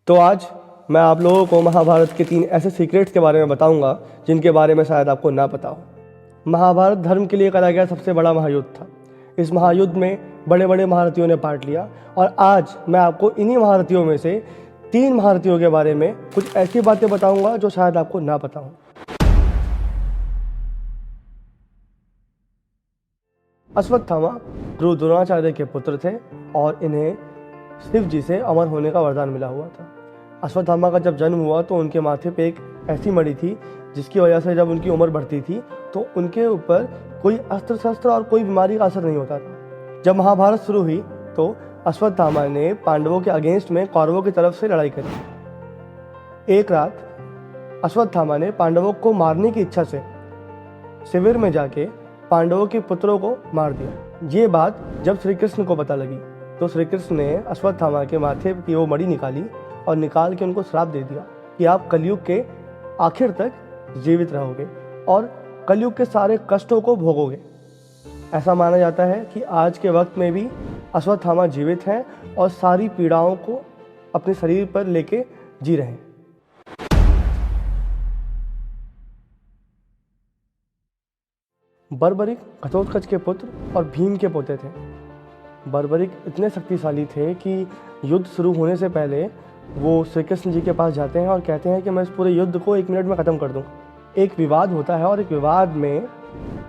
तो आज मैं आप लोगों को महाभारत के 3 ऐसे सीक्रेट्स के बारे में बताऊंगा जिनके बारे में शायद आपको ना पता हो। महाभारत धर्म के लिए करा गया सबसे बड़ा महायुद्ध था। इस महायुद्ध में बड़े बड़े महारथियों ने पार्ट लिया और आज मैं आपको इन्हीं महारथियों में से 3 महारथियों के बारे में कुछ ऐसी बातें बताऊंगा जो शायद आपको ना पता हो। अश्वत्थामा गुरु द्रोणाचार्य के पुत्र थे और इन्हें शिव जी से अमर होने का वरदान मिला हुआ था। अश्वत्थामा का जब जन्म हुआ तो उनके माथे पे एक ऐसी मणि थी जिसकी वजह से जब उनकी उम्र बढ़ती थी तो उनके ऊपर कोई अस्त्र शस्त्र और कोई बीमारी का असर नहीं होता था। जब महाभारत शुरू हुई तो अश्वत्थामा ने पांडवों के अगेंस्ट में कौरवों की तरफ से लड़ाई करी। एक रात अश्वत्थामा ने पांडवों को मारने की इच्छा से शिविर में जाके पांडवों के पुत्रों को मार दिया। ये बात जब श्री कृष्ण को पता लगी तो श्री कृष्ण ने अश्वत्थामा के माथे की वो मणि निकाली और निकाल के उनको श्राप दे दिया कि आप कलयुग के आखिर तक जीवित रहोगे और कलयुग के सारे कष्टों को भोगोगे। ऐसा माना जाता है कि आज के वक्त में भी अश्वत्थामा जीवित हैं और सारी पीड़ाओं को अपने शरीर पर लेके जी रहे हैं। बर्बरिक घटोत्कच के पुत्र और भीम के पोते थे। बर्बरिक इतने शक्तिशाली थे कि युद्ध शुरू होने से पहले वो श्री कृष्ण जी के पास जाते हैं और कहते हैं कि मैं इस पूरे युद्ध को 1 मिनट में ख़त्म कर दूँ। एक विवाद होता है और एक विवाद में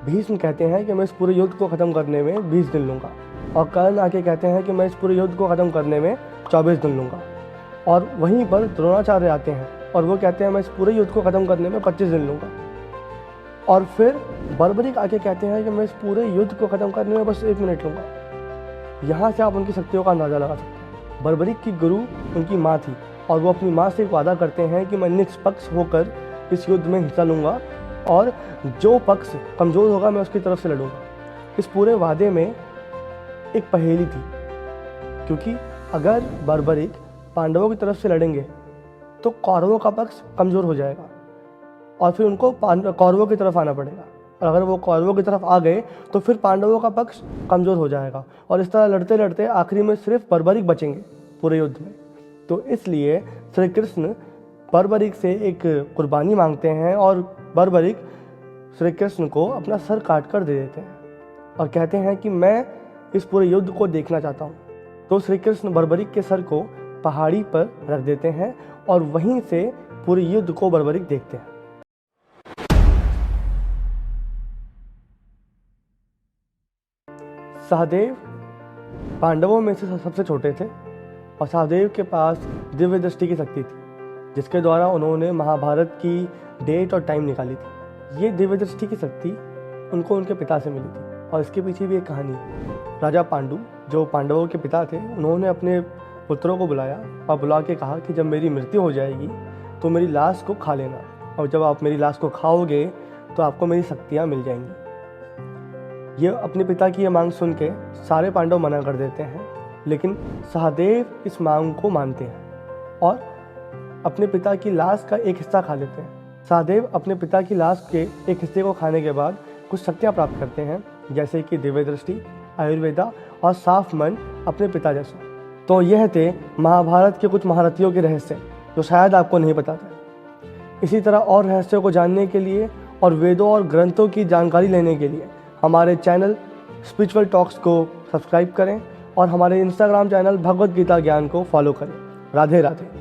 भीष्म कहते हैं कि मैं इस पूरे युद्ध को ख़त्म करने में 20 दिन लूँगा और कर्ण आके कहते हैं कि मैं इस पूरे युद्ध को ख़त्म करने में 24 दिन लूँगा। और वहीं पर द्रोणाचार्य आते हैं और वो कहते हैं मैं इस पूरे युद्ध को ख़त्म करने में 25 दिन लूँगा। और फिर बर्बरिक आके कहते हैं कि मैं इस पूरे युद्ध को ख़त्म करने में बस 1 मिनट लूँगा। यहाँ से आप उनकी शक्तियों का अंदाज़ा लगा सकते हैं। बर्बरिक की गुरु उनकी माँ थी और वो अपनी माँ से वादा करते हैं कि मैं निष्पक्ष होकर इस युद्ध में हिस्सा लूँगा और जो पक्ष कमज़ोर होगा मैं उसकी तरफ से लड़ूंगा। इस पूरे वादे में एक पहेली थी, क्योंकि अगर बर्बरिक पांडवों की तरफ से लड़ेंगे तो कौरवों का पक्ष कमज़ोर हो जाएगा और फिर उनको कौरवों की तरफ आना पड़ेगा, और अगर वो कौरवों की तरफ आ गए तो फिर पांडवों का पक्ष कमज़ोर हो जाएगा और इस तरह लड़ते लड़ते आखिरी में सिर्फ बर्बरिक बचेंगे पूरे युद्ध में। तो इसलिए श्री कृष्ण बर्बरिक से एक कुर्बानी मांगते हैं और बर्बरिक श्री कृष्ण को अपना सर काट कर दे देते हैं और कहते हैं कि मैं इस पूरे युद्ध को देखना चाहता हूँ। तो श्री कृष्ण बर्बरिक के सर को पहाड़ी पर रख देते हैं और वहीं से पूरे युद्ध को बर्बरिक देखते हैं। सहदेव पांडवों में से सबसे छोटे थे और सहदेव के पास दिव्य दृष्टि की शक्ति थी जिसके द्वारा उन्होंने महाभारत की डेट और टाइम निकाली थी। ये दिव्य दृष्टि की शक्ति उनको उनके पिता से मिली थी और इसके पीछे भी एक कहानी है। राजा पांडु जो पांडवों के पिता थे, उन्होंने अपने पुत्रों को बुलाया और बुला के कहा कि जब मेरी मृत्यु हो जाएगी तो मेरी लाश को खा लेना, और जब आप मेरी लाश को खाओगे तो आपको मेरी शक्तियाँ मिल जाएंगी। ये अपने पिता की ये मांग सुन के सारे पांडव मना कर देते हैं, लेकिन सहदेव इस मांग को मानते हैं और अपने पिता की लाश का एक हिस्सा खा लेते हैं। सहदेव अपने पिता की लाश के एक हिस्से को खाने के बाद कुछ शक्तियाँ प्राप्त करते हैं, जैसे कि दिव्य दृष्टि, आयुर्वेदा और साफ मन अपने पिता जैसा। तो यह थे महाभारत के कुछ महारथियों के रहस्य जो शायद आपको नहीं पता था। इसी तरह और रहस्यों को जानने के लिए और वेदों और ग्रंथों की जानकारी लेने के लिए हमारे चैनल स्पिरिचुअल टॉक्स को सब्सक्राइब करें और हमारे इंस्टाग्राम चैनल भगवत गीता ज्ञान को फॉलो करें। राधे राधे।